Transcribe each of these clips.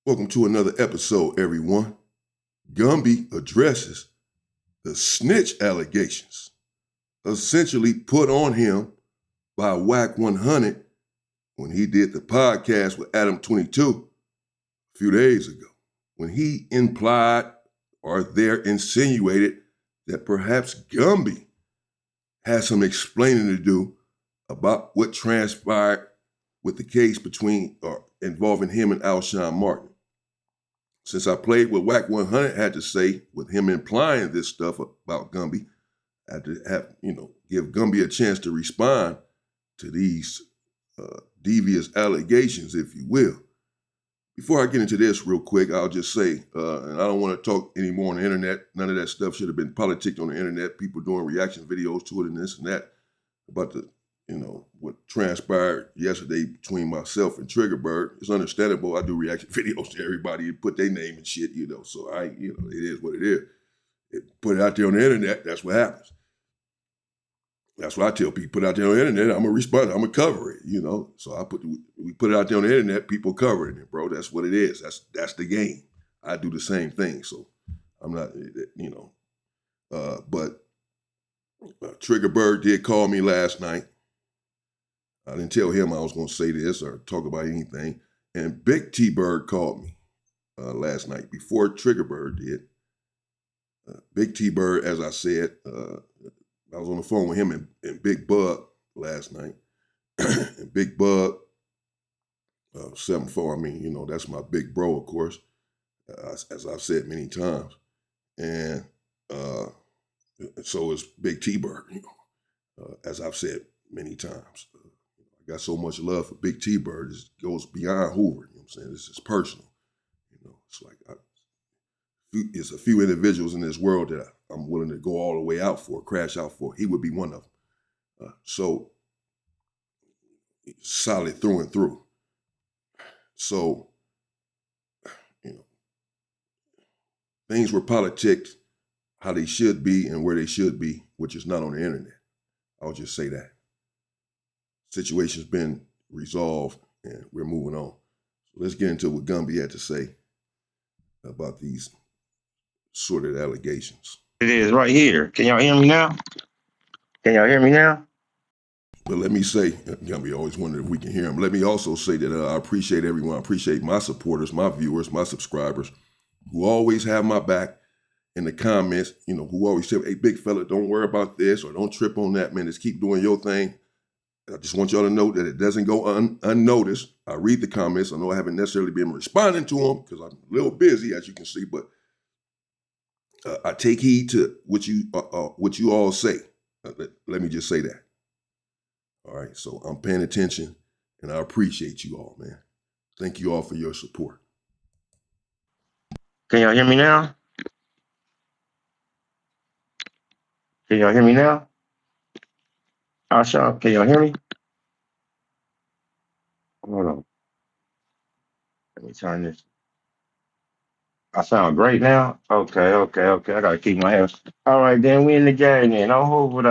Welcome to another episode, everyone. Gumby addresses the snitch allegations essentially put on him by Whack 100 when he did the podcast with Adam 22 a few days ago, when he implied or there insinuated that perhaps Gumby has some explaining to do about what transpired with the case between or involving him and Alshon Martin. Since I played what Whack 100 had to say with him implying this stuff about Gumby, I had to give Gumby a chance to respond to these devious allegations, if you will. Before I get into this real quick, I'll just say, and I don't want to talk anymore on the internet. None of that stuff should have been politicked on the internet. People doing reaction videos to it and this and that about the, what transpired yesterday between myself and Triggerbird. It's understandable. I do reaction videos to everybody and put their name and shit, so it is what it is. Put it out there on the internet, that's what happens. That's what I tell people. Put it out there on the internet, I'm going to respond. I'm going to cover it, So we put it out there on the internet, people covering it, bro. That's what it is. That's the game. I do the same thing. So I'm not, but Triggerbird did call me last night. I didn't tell him I was going to say this or talk about anything. And Big T-Bird called me last night before Triggerbird did. Big T-Bird, as I said, I was on the phone with him and Big Bug last night. And Big Bug, 7'4", that's my big bro, of course, as I've said many times. And so is Big T-Bird, as I've said many times. I got so much love for Big T-Bird, it goes beyond Hoover, what I'm saying? This is personal. It's like there's a few individuals in this world that I'm willing to go all the way out for, crash out for. He would be one of them. So solid through and through. So, things were politicked how they should be and where they should be, which is not on the internet. I'll just say that. Situation's been resolved and we're moving on. So let's get into what Gumby had to say about these sordid allegations. It is right here. Can y'all hear me now? Can y'all hear me now? But let me say, Gumby always wondered if we can hear him. Let me also say that I appreciate everyone. I appreciate my supporters, my viewers, my subscribers, who always have my back in the comments, who always say, hey, big fella, don't worry about this or don't trip on that, man. Just keep doing your thing. I just want y'all to know that it doesn't go unnoticed. I read the comments. I know I haven't necessarily been responding to them because I'm a little busy, as you can see, but I take heed to what you all say. Let me just say that. All right, so I'm paying attention, and I appreciate you all, man. Thank you all for your support. Can y'all hear me now? Can y'all hear me now? Asha, can y'all hear me? Hold on. Let me turn this. I sound great now? Okay. I gotta keep my head. All right, then we in the game then. All over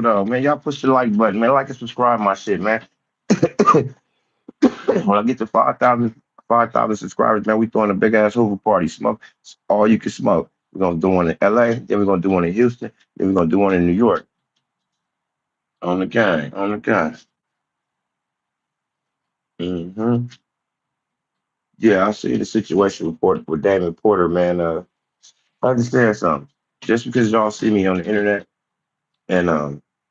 though. Man, y'all push the like button, man. Like and subscribe my shit, man. When I get to 5,000 subscribers, man, we throwing a big ass Hoover party. Smoke all you can smoke. We're gonna do one in LA, then we're gonna do one in Houston, then we're gonna do one in New York. On the gang. Mm-hmm. Yeah, I see the situation report with Damon Porter, man. Understand something. Just because y'all see me on the internet and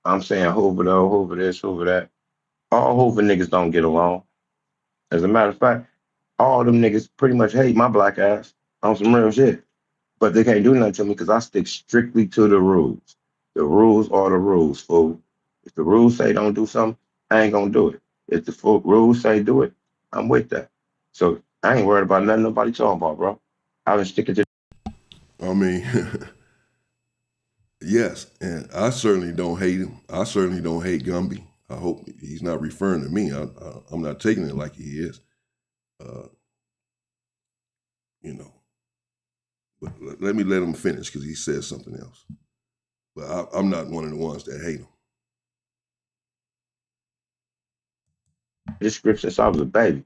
I'm saying Hoover though, Hoover this, Hoover that, all Hoover niggas don't get along. As a matter of fact, all them niggas pretty much hate my black ass on some real shit. But they can't do nothing to me because I stick strictly to the rules. The rules are the rules, fool. If the rules say don't do something, I ain't gonna do it. If the rules say do it, I'm with that. So I ain't worried about nothing nobody talking about, bro. I've been sticking to. I mean, yes, and I certainly don't hate him. I certainly don't hate Gumby. I hope he's not referring to me. I'm not taking it like he is. But let him finish because he said something else. But I'm not one of the ones that hate him. This script since I was a baby.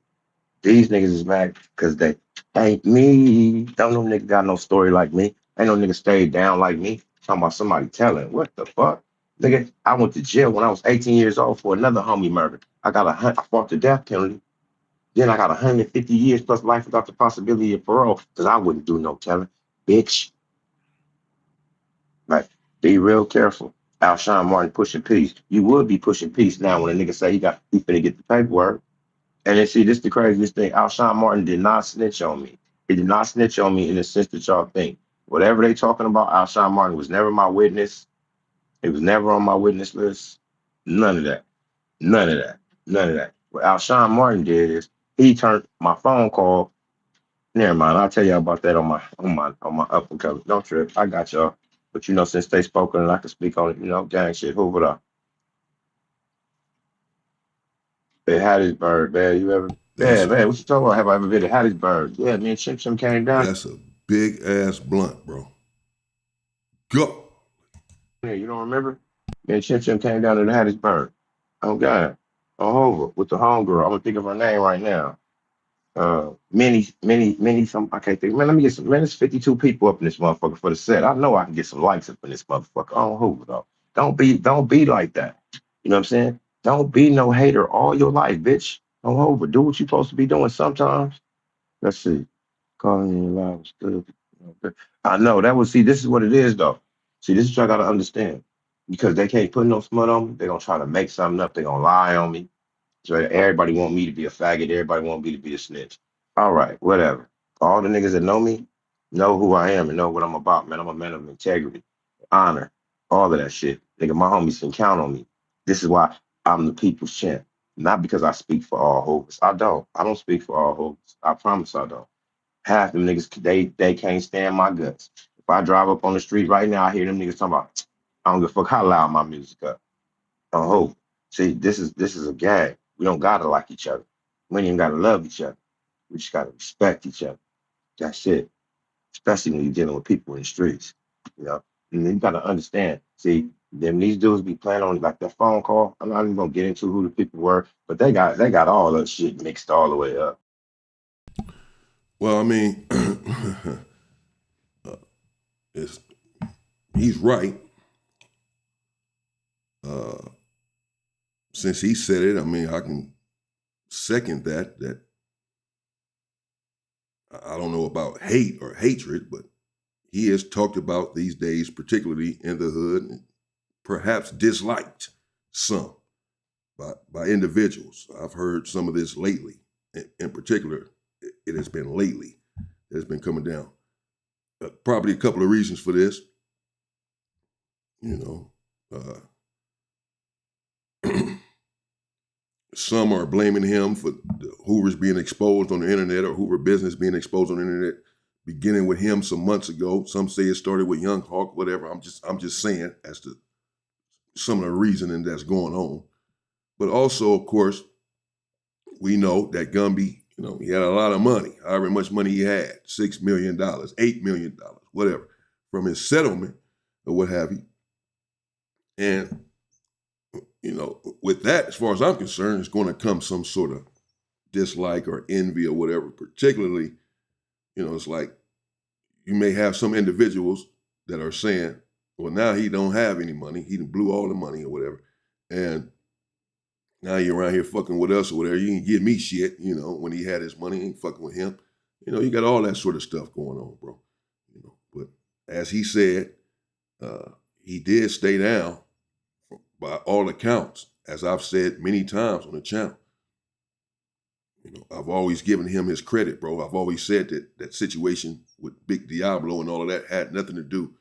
These niggas is mad because they Ain't me. Don't no nigga got no story like me. Ain't no nigga stayed down like me. Talking about somebody telling. What the fuck? Nigga, I went to jail when I was 18 years old for another homie murder. I fought the death penalty. Then I got 150 years plus life without the possibility of parole because I wouldn't do no telling. Bitch. Like, be real careful. Alshon Martin pushing peace. You would be pushing peace now when a nigga say he finna get the paperwork. And then see, this the craziest thing. Alshon Martin did not snitch on me. He did not snitch on me in the sense that y'all think. Whatever they talking about, Alshon Martin was never my witness. He was never on my witness list. None of that. None of that. None of that. What Alshon Martin did is he turned my phone call. Never mind. I'll tell y'all about that on my up and coming. Don't trip. I got y'all. But since they spoken and I can speak on it, gang shit. Hoover up. At Hattiesburg, man. You ever? Yeah, That's a man. What you talking about? Have I ever been to Hattiesburg? Yeah, me and Chim came down that's a big ass blunt, bro. Go. there. You don't remember? Me and Chim came down to the Hattiesburg. Oh God. On Hoover with the homegirl. I'm gonna think of her name right now. Many, some I can't think. Man, let me get some. Man, there's 52 people up in this motherfucker for the set. I know I can get some likes up in this motherfucker. On Hoover though. Don't be like that. You know what I'm saying? Don't be no hater all your life, bitch. On Hoover. Do what you're supposed to be doing sometimes. Let's see. Calling you loud. Still. Okay. I know that was see. This is what it is though. See, this is what I gotta understand. Because they can't put no smut on me. They're gonna try to make something up. They're gonna lie on me. So everybody want me to be a faggot. Everybody want me to be a snitch. All right, whatever. All the niggas that know me know who I am and know what I'm about, man. I'm a man of integrity, honor, all of that shit. Nigga, my homies can count on me. This is why I'm the people's champ. Not because I speak for all hoes. I don't. I don't speak for all hoes. I promise I don't. Half them niggas, they can't stand my guts. If I drive up on the street right now, I hear them niggas talking about, I don't give a fuck how loud my music up. Oh, hope. See, this is a gag. We don't gotta like each other. We ain't even gotta love each other. We just gotta respect each other. That's it. Especially when you're dealing with people in the streets. You know, and you gotta understand. See, them these dudes be playing on like that phone call. I'm not even gonna get into who the people were, but they got all that shit mixed all the way up. Well, I mean, it's, he's right. Uh, since he said it, I mean, I can second that. That I don't know about hate or hatred, but he is talked about these days, particularly in the hood, and perhaps disliked some by individuals. I've heard some of this lately. In particular, it has been lately. It has been coming down. Probably a couple of reasons for this. You know, some are blaming him for Hoover's being exposed on the internet or Hoover business being exposed on the internet, beginning with him some months ago. Some say it started with Young Hawk, whatever. I'm just saying as to some of the reasoning that's going on. But also, of course, we know that Gumby, he had a lot of money, however much money he had, $6 million, $8 million, whatever, from his settlement or what have you. And, with that, as far as I'm concerned, it's going to come some sort of dislike or envy or whatever, particularly, it's like you may have some individuals that are saying, well, now he don't have any money. He blew all the money or whatever. And now you're around here fucking with us or whatever. You can give me shit, when he had his money, ain't fucking with him. You got all that sort of stuff going on, bro. But as he said, he did stay down by all accounts, as I've said many times on the channel. I've always given him his credit, bro. I've always said that situation with Big Diablo and all of that had nothing to do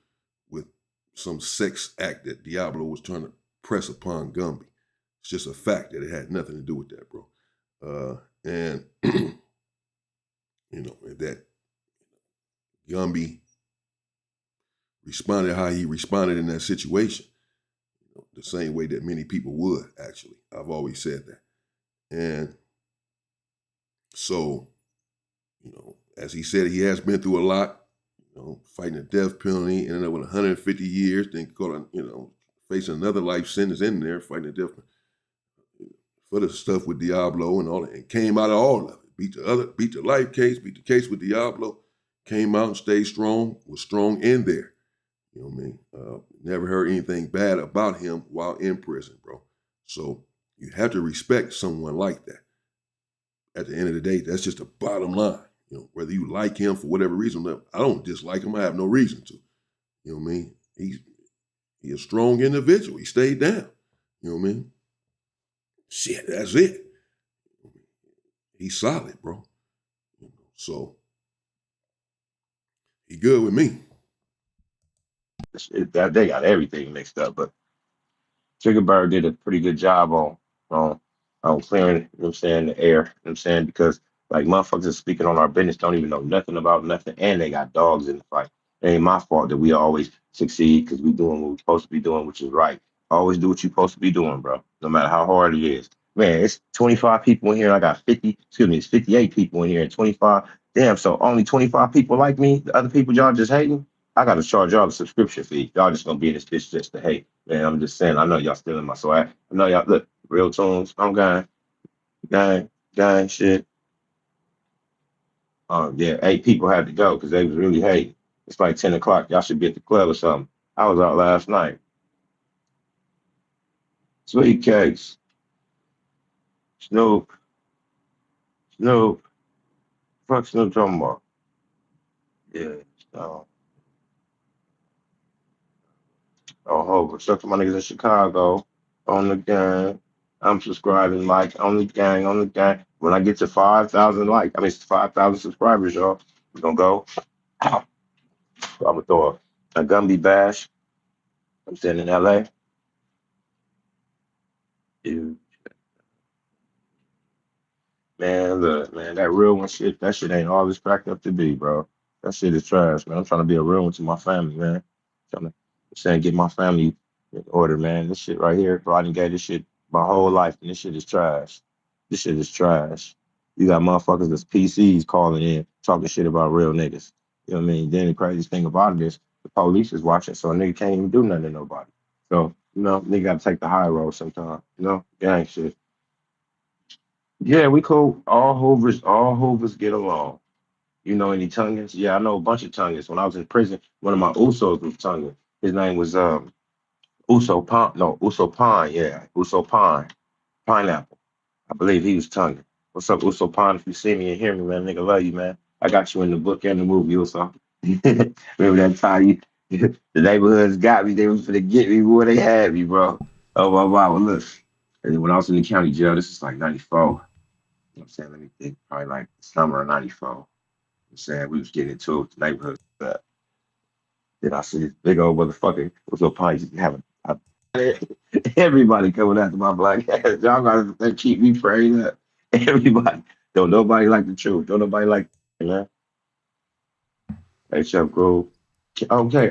with some sex act that Diablo was trying to press upon Gumby. It's just a fact that it had nothing to do with that, bro. And that Gumby responded how he responded in that situation, the same way that many people would, actually. I've always said that. And so, as he said, he has been through a lot, fighting the death penalty, ended up with 150 years, then facing another life sentence in there, fighting the death penalty for the stuff with Diablo and all that, and came out of all of it. beat the life case, beat the case with Diablo, came out and stayed strong, was strong in there. You know what I mean? Never heard anything bad about him while in prison, bro. So you have to respect someone like that. At the end of the day, that's just the bottom line. You know, whether you like him for whatever reason, I don't dislike him. I have no reason to. You know what I mean? He's a strong individual. He stayed down. You know what I mean? Shit, that's it. He's solid, bro. So he good with me. That they got everything mixed up, but Triggerberg did a pretty good job on clearing, you know what I'm saying, the air, you know what I'm saying, because like motherfuckers are speaking on our business, don't even know nothing about nothing, and they got dogs in the fight. It ain't my fault that we always succeed because we doing what we're supposed to be doing, which is right. Always do what you're supposed to be doing, bro, no matter how hard it is. Man, it's 25 people in here. I got 50, excuse me, it's 58 people in here and 25. Damn, so only 25 people like me. The other people y'all just hating. I gotta charge y'all a subscription fee. Y'all just gonna be in this bitch just to hate. Man, I'm just saying, I know y'all stealing my swag. I know y'all look, real tunes. I'm gang, shit. Yeah, 8 people had to go because they was really hating. It's like 10 o'clock. Y'all should be at the club or something. I was out last night. Sweet cakes. Snoop, Snoop, fuck Snoop talking about. Yeah. Uh, oh, Hova. Shout out to my niggas in Chicago on the gang. I'm subscribing, like, on the gang, on the gang. When I get to 5,000 I mean, 5,000 subscribers, y'all, we're gonna go. I'm gonna throw a Gumby bash. I'm staying in LA. Dude, man, look, man, that real one shit, that shit ain't all it's cracked up to be, bro. That shit is trash, man. I'm trying to be a real one to my family, man. Trying to, I'm saying, get my family in order, man. This shit right here, bro, I done gave this shit my whole life, and this shit is trash. This shit is trash. You got motherfuckers that's PCs calling in, talking shit about real niggas. You know what I mean? Then the craziest thing about it is the police is watching, so a nigga can't even do nothing to nobody. So, nigga gotta take the high road sometimes, gang shit. Yeah, we cool. All Hoovers get along. You know any Tongans? Yeah, I know a bunch of Tongans. When I was in prison, one of my Usos was Tongan. His name was Uso Pine. No, Uso Pine. Yeah, Uso Pine. Pineapple. I believe he was Tongan. What's up, Uso Pine? If you see me and hear me, man, nigga, love you, man. I got you in the book and the movie, Uso. Remember that time the neighborhoods got me? They was gonna get me where they had me, bro. Oh my wow. Well, look. And then when I was in the county jail, this is like '94. You know what I'm saying? Let me think, probably like summer of '94. I'm saying we was getting into it with the neighborhood. Then I see this big old motherfucker with no pints having everybody coming after my black ass. Y'all gotta keep me praying up. Everybody. Don't nobody like the truth. Don't nobody like man. Hey, Chef Grove. Okay.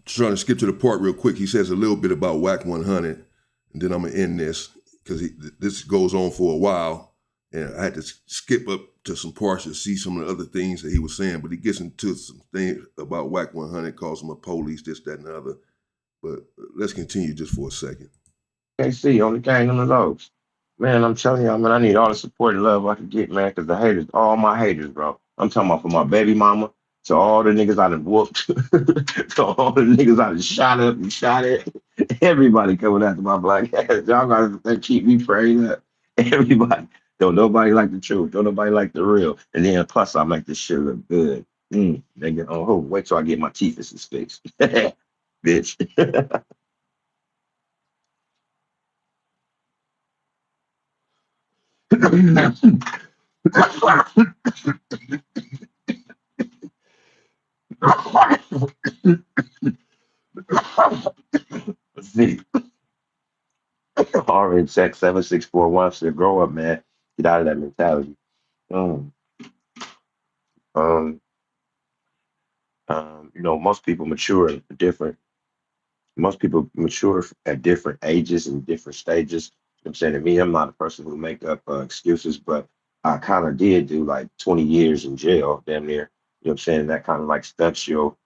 Trying to skip to the part real quick. He says a little bit about Whack 100, and then I'm gonna end this because this goes on for a while, and I had to skip up to some parts to see some of the other things that he was saying. But he gets into some things about Whack 100, calls him a police, this, that, and the other. But let's continue just for a second. Can't see on the gang on the lows. Man, I'm telling y'all, man, I need all the support and love I can get, man, because the haters, all my haters, bro. I'm talking about from my baby mama to all the niggas I done whooped, to all the niggas I done shot up and shot at. Everybody coming after my black ass. Y'all gotta keep me praying up. Everybody. Don't nobody like the truth. Don't nobody like the real. And then plus I make this shit look good. Nigga, wait till I get my teeth fixed. Bitch. See, Orange X 7641 said, grow up, man. Get out of that mentality. Um, um, most people mature at different. Most people mature at different ages and different stages. I'm saying to me, I'm not a person who make up excuses, but I kind of did do like 20 years in jail, damn near. You know what I'm saying? That kind of like stunts your,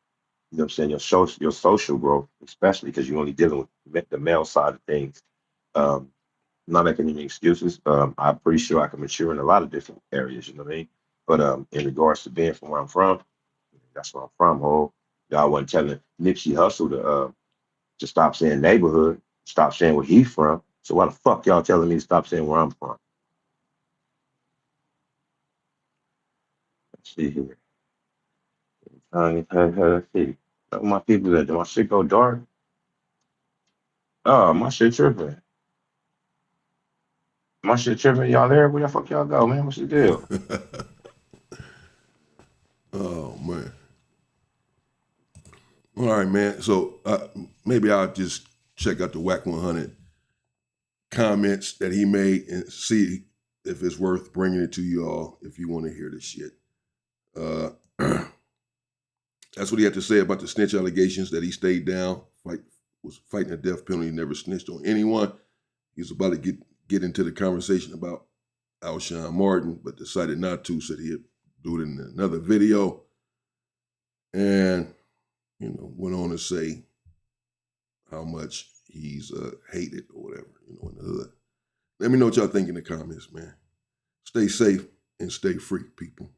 your social growth, especially because you're only dealing with the male side of things. Um, I'm not making any excuses. I'm pretty sure I can mature in a lot of different areas, you know what I mean? But in regards to being from where I'm from, that's where I'm from, ho. Y'all wasn't telling Nipsey Hussle to stop saying neighborhood, stop saying where he's from. So why the fuck y'all telling me to stop saying where I'm from? Let's see here. Let's see. My people that my shit go dark. Oh, my shit tripping. My shit tripping. Y'all there? Where the fuck y'all go, man? What's the deal? Oh man. All right, man. So maybe I'll just check out the Whack 100 comments that he made and see if it's worth bringing it to you all if you want to hear this shit. Uh, that's what he had to say about the snitch allegations, that he stayed down, was fighting the death penalty, never snitched on anyone. He was about to get into the conversation about Alshon Martin, but decided not to, said he'd do it in another video. And, went on to say how much he's hated or whatever, in the hood. Let me know what y'all think in the comments, man. Stay safe and stay free, people.